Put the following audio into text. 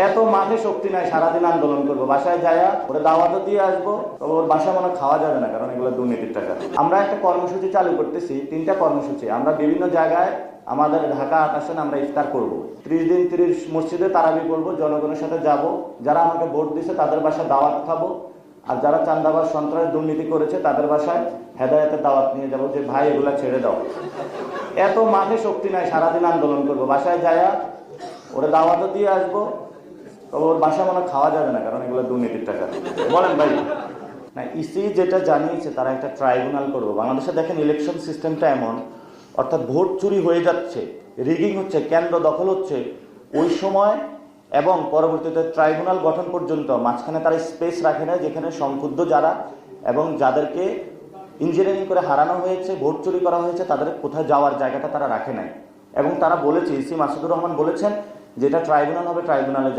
এত মাঠে শক্তি নাই, সারাদিন আন্দোলন করবো, বাসায় যায়া ওরা দাওয়াতও দিয়ে আসবো, তবে ওর বাসা মনে খাওয়া যাবে না, কারণ এগুলো দুর্নীতির টাকা। আমরা একটা কর্মসূচি চালু করতেছি, 3টা কর্মসূচি। আমরা বিভিন্ন জায়গায় আমাদের ঢাকা আসনে আমরা ইফতার করব, 30 দিন 30 মসজিদে তারাবি করব, জনগণের সাথে যাব, যারা আমাকে ভোট দিয়েছে তাদের বাসায় দাওয়াত খাবো, আর যারা চাঁদাবাজ সন্ত্রাস দুর্নীতি করেছে তাদের বাসায় হেদায়েতের দাওয়াত নিয়ে যাব, যে ভাই এগুলা ছেড়ে দাও। এত মাঠে শক্তি নাই, সারাদিন আন্দোলন করবো, বাসায় যায়া ওরা দাওয়াতও দিয়ে আসবো, তবে ওর বাসা মনে খাওয়া যাবে না, কারণ এগুলো দুর্নীতির টাকা। বলেন ভাই। না, ইসি যেটা জানিয়েছে তারা একটা ট্রাইব্যুনাল করবো। বাংলাদেশে দেখেন ইলেকশন সিস্টেমটা এমন, অর্থাৎ ভোট চুরি হয়ে যাচ্ছে, রিগিং হচ্ছে, কেন্দ্র দখল হচ্ছে, ওই সময় এবং পরবর্তীতে ট্রাইব্যুনাল গঠন পর্যন্ত মাঝখানে তারা স্পেস রাখে না, যেখানে সংক্ষুব্ধ যারা এবং যাদেরকে ইঞ্জিনিয়ারিং করে হারানো হয়েছে, ভোট চুরি করা হয়েছে, তাদের কোথায় যাওয়ার জায়গাটা তারা রাখে নাই। এবং তারা বলেছে, ইসি মাসুদুর রহমান বলেছেন, যেটা ট্রাইব্যুনাল হবে ট্রাইব্যুনালে